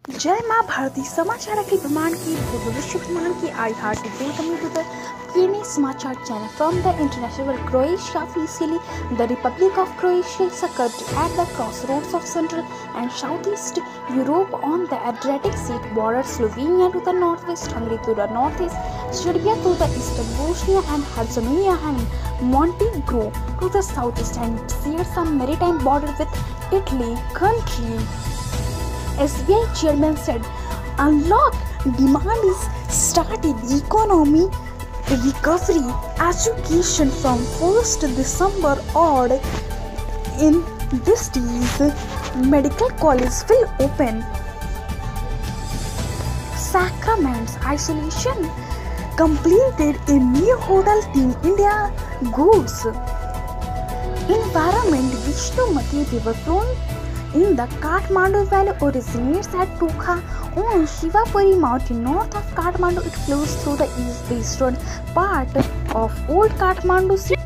जय माँ भारती समाचार के प्रमाण की भविष्य प्रमाण की आई हार्ट वेलकम टू द PNA समाचार channel from the international world. Croatia officially the Republic of Croatia is a country at the crossroads of Central and Southeast Europe on the Adriatic Sea border. Slovenia to the northwest, Hungary to the northeast, Serbia to the eastern, Bosnia and Herzegovina and Montenegro to the southeast, and shares a maritime border with Italy. Country SBI chairman said, unlock demand is started economy recovery. Education from 1st December odd in this days. Medical college will open. Sacraments isolation completed a new hotel team India goods. Environment Vishnumati riverfront in the Kathmandu Valley originates at Tukha on Shivapuri mountain north of Kathmandu. It flows through the eastern part of Old Kathmandu city.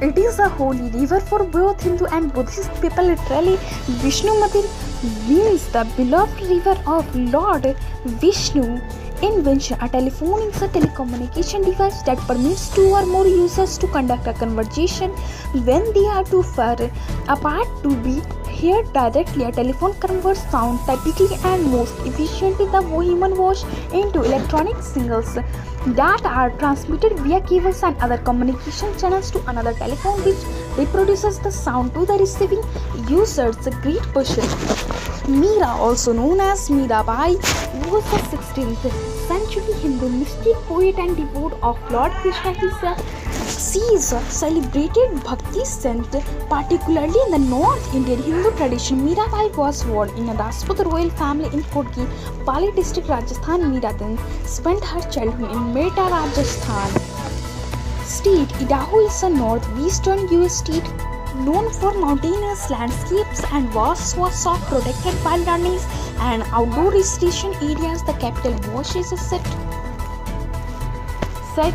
It is a holy river for both Hindu and Buddhist people. Literally, Vishnumati means the beloved river of Lord Vishnu. Invention: a telephone is a telecommunication device that permits two or more users to conduct a conversation when they are too far apart to be heard directly. A telephone converts sound typically and most efficiently the human voice into electronic signals that are transmitted via cables and other communication channels to another telephone, which reproduces the sound to the receiving users. A great question. Meera, also known as Meerabai, was a 16th century Hindu mystic, poet and devotee of Lord Krishna. She is a celebrated Bhakti saint, particularly in the North Indian Hindu tradition. Meerabai was born in a Rajput royal family in Kodgi, Pali district, Rajasthan. Meera then spent her childhood in Mehta, Rajasthan. State: Idaho is a northwestern US state known for mountainous landscapes and vast swaths of protected wilderness and outdoor recreation areas. The capital, Bosch, is set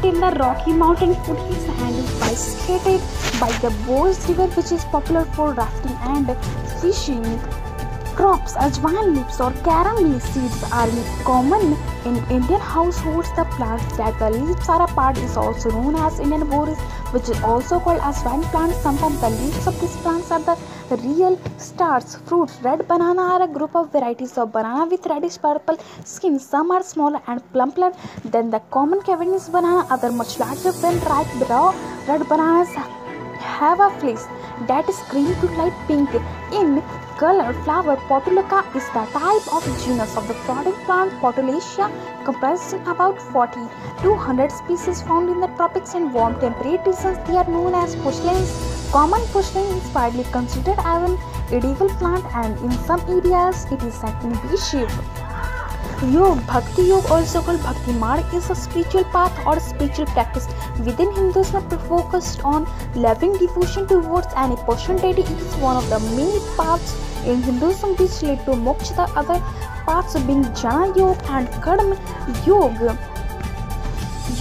in the Rocky Mountain foothills and is bisected by the Bosch River, which is popular for rafting and fishing. Crops: ajwain leaves or carom seeds are common in Indian households. The plants that the leaves are a part is also known as Indian borage, which is also called as vine plant. Sometimes the leaves of these plants are the real stars. Fruits: red banana are a group of varieties of banana with reddish purple skin. Some are smaller and plumper than the common Cavendish banana, other much larger. When ripe, raw red bananas have a flesh that is cream to light pink in color. Flower: Portulaca is the type of genus of the flowering plant Portulaceae, comprising about 40 to 100 species found in the tropics and warm temperate regions. They are known as pushlins. Common pushling is widely considered as an edible plant, and in some areas it is an invasive. Yoga: Bhakti Yoga, also called Bhakti Marg, is a spiritual path or spiritual practice within Hinduism focused on loving devotion towards any person deity. It is one of the many paths in Hinduism which lead to moksha, the other paths being Jnana Yoga and Karma Yoga.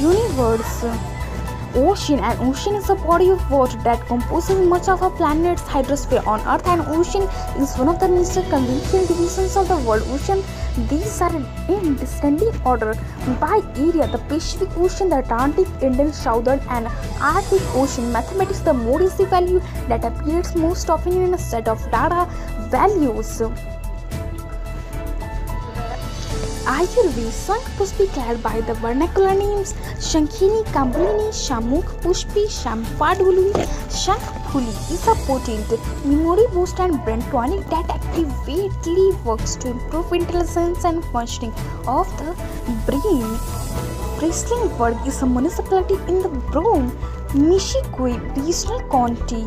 Universe: Ocean. An ocean is a body of water that composes much of our planet's hydrosphere. On Earth, an ocean is one of the major conventional divisions of the world. Ocean, these are in descending order by area: the Pacific Ocean, the Atlantic, Indian, Southern and Arctic Ocean. Mathematics: the mode is the value that appears most often in a set of data values. Ayurveda: Shankh Pushpi, clad by the vernacular names Shankhini, Kambalini, Shamukh Pushpi, Shampaduli, Shankphuli, is a potent memory boost and brain tonic that actively works to improve intelligence and functioning of the brain. Presslinburg is a municipality in the Brno-Mishikoi regional county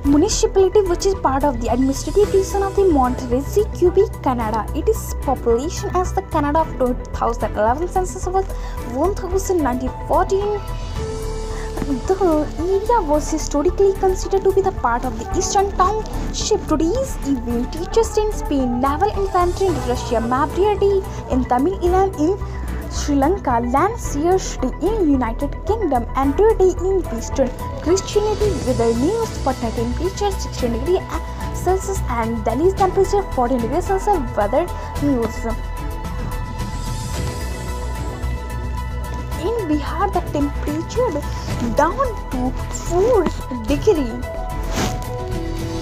municipality, which is part of the administrative region of the Montreal, Quebec, Canada. Its population as the Canada of 2011 census was 1,914. The area was historically considered to be the part of the Eastern Township. Today's event teaches in Spain, naval infantry in Russia, Mabriadi in Tamil Nadu in Sri Lanka, Lancashire in United Kingdom, Android in Western Christianity. Weather news: Patna temperature 16 degrees Celsius and Delhi's temperature 14 degrees Celsius. Weather news. In Bihar, the temperature down to 4 degrees.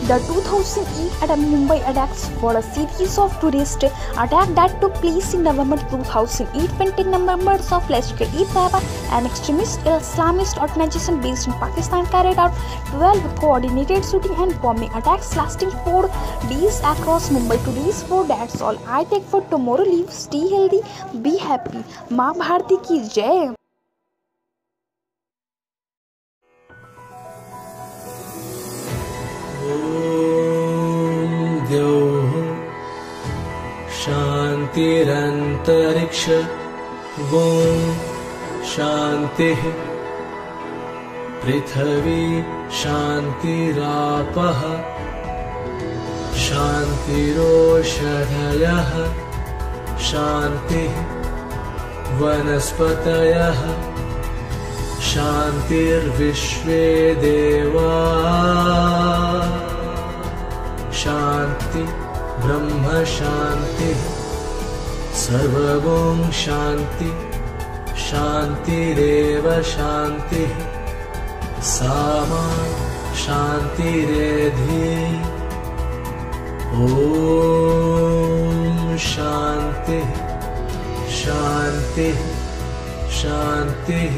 The 2008 at Mumbai attacks were a series of tourist attacks that took place in November 2008 when 10 members of Lashkar-e-Taiba, an extremist Islamist organization based in Pakistan, carried out 12 coordinated shooting and bombing attacks lasting 4 days across Mumbai. Today's for that's all I take for tomorrow. Live, stay healthy, be happy. माँ भारती की जय. शान्तिरन्तरिक्ष ॐ शान्तिः पृथिवी शान्तिरापः शान्तिरोषधयः शान्तिः वनस्पतयः शान्तिर्विश्वे देवा शान्ति ब्रह्म शान्तिः सर्वगुण शान्ति शान्तिरेव शान्तिः सामा शान्तिरेधि ॐ शान्तिः शान्तिः शान्तिः.